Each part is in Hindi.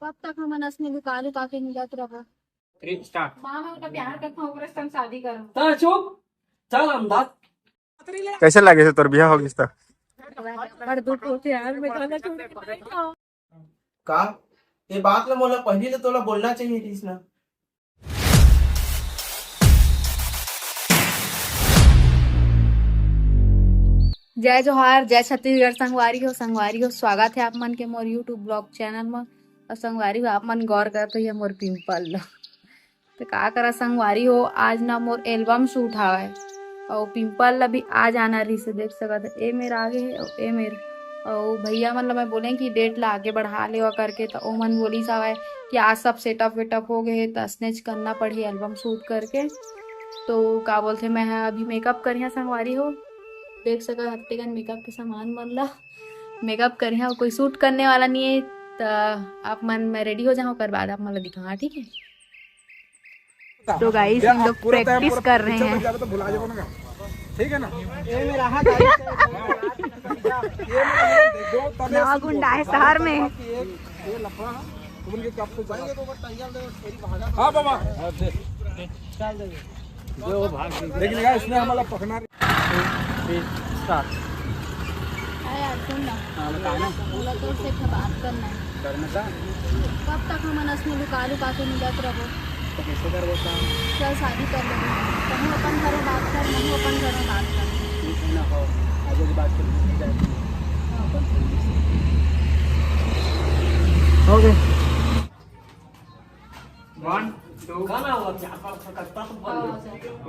कब तक हम असली दुकान उठा के मिलत रहो। 3 स्टार्ट। माँ मैं उनका प्यार करता हूँ, ओकरे संग शादी करूँ। ता चुप चल अंदाज। कैसे लगे से तोर बियाह हो गइस त? बड़ दुख होते यार, मैं गाना छोड़ के नहीं खाऊं। का ये बात ला मोला पहले तो तोला बोलना चाहिए थी ना। जय जोहार, जय छत्तीसगढ़। संगवारी हो स्वागत है आप मन के मोर यूट्यूब ब्लॉग चैनल में। और संगवारी हो आप मन गौर करते ही मोर पिंपल ला तो का करा संगवारी हो, आज ना मोर एल्बम शूट हावे और पिंपल ला भी आज आना रही से देख सकत ए मेरा आगे है और ए मेर और भैया मन ला मैं बोले कि डेट ला आगे बढ़ा ले करके तो ओ मन बोली सावे कि आज सब सेटअप वेटअप हो गए तो स्नेच करना पड़ी एल्बम शूट करके। तो का बोलते मैं अभी मेकअप करिया संगवारी हो, देख सका हफ्ते का मेकअप के सामान मन ला मेकअप करे हैं, कोई शूट करने वाला नहीं है तो आप मन मैं रेडी हो जाऊँ कर बाद आप मतलब दिखा, ठीक है। तो गाइस हम लोग प्रैक्टिस कर रहे हैं, ठीक है ना। नवा गुंडा है शहर में। हाँ बाबा लेकिन यार इसने हमारा पकना स्टार्ट। यार सुन ना, बोला तो से बात करना है। करने का कब तक हम असली दुकान उठा के मिलत रहो। तो कैसे कर बोलता हूँ? चल शादी कर लेंगे, कहूँ अपन घरों बात कर, नहीं अपन घरों बात कर। ठीक है ना, हो आगे की बात करते हैं। Okay 1 2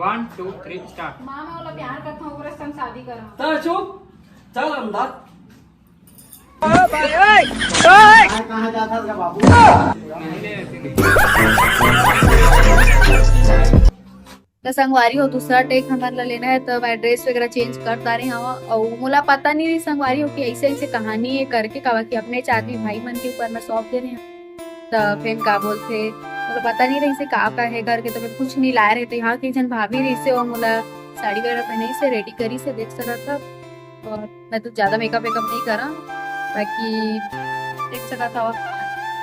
1 2 3 start. माँ मैं वाला प्यार करता हूँ, ओकरे संग शादी करूँ। ता चुप चल अंदाज। तो संगवारी हो दूसरा टेक हमारे ला लेना है तो एड्रेस वगैरह चेंज करता रहे हवा और मुला पता नहीं रही संगवारी हो कि ऐसे ऐसे कहानी है करके कहा कि अपने चादवी भाई मन के ऊपर में सौंप दे रहे हैं। तो फिर का बोलते मुझे पता नहीं रही से का है करके, तो फिर कुछ नहीं लाए रहे थे। यहाँ की जन भाभी रही से और मुला साड़ी वगैरह पहने से रेडी करी से देख सका था। और मैं तो ज्यादा मेकअप वेकअप नहीं करा, बाकी देख सका था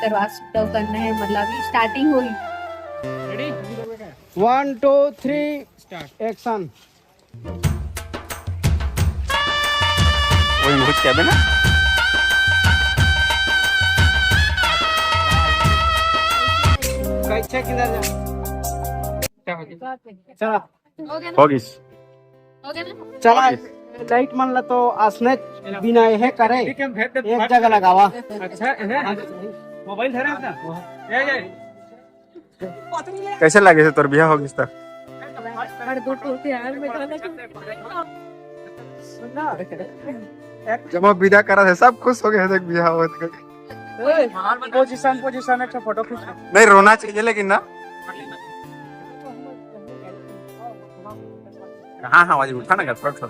करवा सुटाव करना है, मतलब स्टार्टिंग हुई। Ready 1 2 3 start. एक्शन। वही मुझ के ना कैसे किधर जा क्या हो गया? चला हो गया ना? हो गइस। हो गया ना? चला लाइट मन ला तो असने बिना यह करे एक जगह लगावा। अच्छा है मोबाइल धरे अपना ये कैसे लगे से तोर बियाह हो गइस त? बड़ दुख होते यार, मैं गाना छोड़ के जब हम विदा करा थे सब खुश हो गए थे बियाह हो गया। पोजीशन पोजीशन एक फोटो खींच। नहीं रोना चाहिए लेकिन ना। हाँ हाँ वाजी उठा ना कर छोड़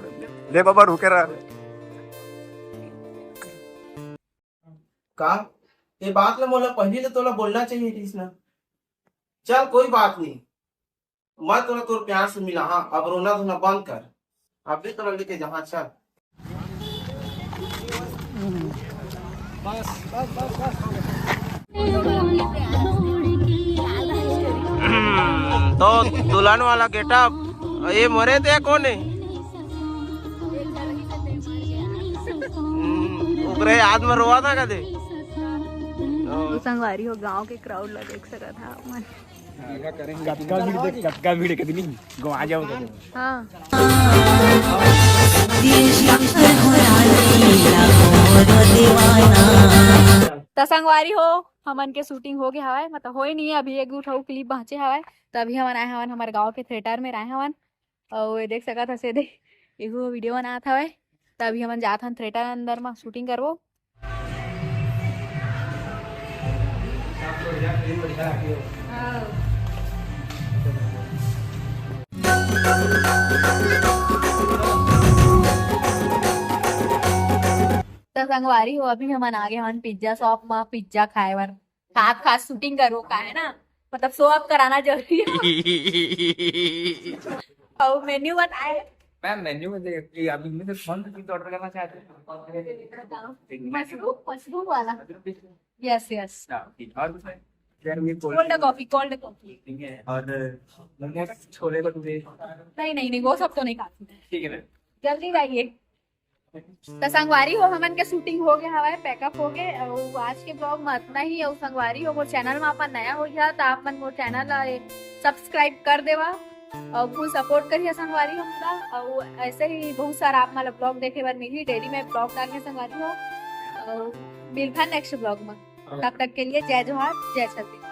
ले बाबा रुके रहा। का ये बात ला मोला पहले तो तोला बोलना चाहिए थी ना। चल कोई बात नहीं, मैं तोला तोर प्यार से मिला। हाँ अब रोना धोना बंद कर, अब भी तोला लेके जहाँ चल। तो दुल्हन वाला गेटअप ये मरे थे कौन है? उकरे याद में रोआ था कदे? संगवारी हो गांव के क्राउड ला देख सका था मन। कटका भीड़ कभी नहीं गवा जाओ। हाँ तो संगवारी हो हमन के शूटिंग हो गया हवाए, मतलब होई नहीं है अभी, एक उठाऊ क्लिप बाँचे हवाए। तो अभी हमन आए हवन हमारे गांव के थिएटर में आए हवन और ये देख सका था सीधे एगो वीडियो बनात हवे। तो अभी हमन जात हन थिएटर अंदर में शूटिंग करवो। तो संगवारी हो अभी हमन आगे हवन पिज्जा शॉप में पिज्जा खाए बर। खास खास शूटिंग करो का है ना, मतलब शो अप कराना जरूरी है। और मेन्यू बताए मैम मेन्यू में देखिए अभी में से कौन सी चीज ऑर्डर करना चाहते हैं? मशरूम वाला। Yes yes. और कुछ है? यार ये कोल्ड कॉफी ठीक है और मोमोज छोले भटूरे नहीं नहीं नहीं वो सब तो नहीं खाती। ठीक है ना? जल्दी जाइए। तो संगवारी हो हमन के शूटिंग हो गया हवाए, पैकअप हो गए। और आज के ब्लॉग में इतना ही। और संगवारी हो मोर चैनल में अपन नया हो गया तो आप मन मोर चैनल सब्सक्राइब कर देवा और फुल सपोर्ट करिए संगवारी हमला। और ऐसे ही बहुत सारा आप मतलब ब्लॉग देखे बार मिली। डेली में ब्लॉग डाल के संगवारी हो और मिलता नेक्स्ट ब्लॉग में। तब तक के लिए जय जोहार जय छत्तीसगढ़।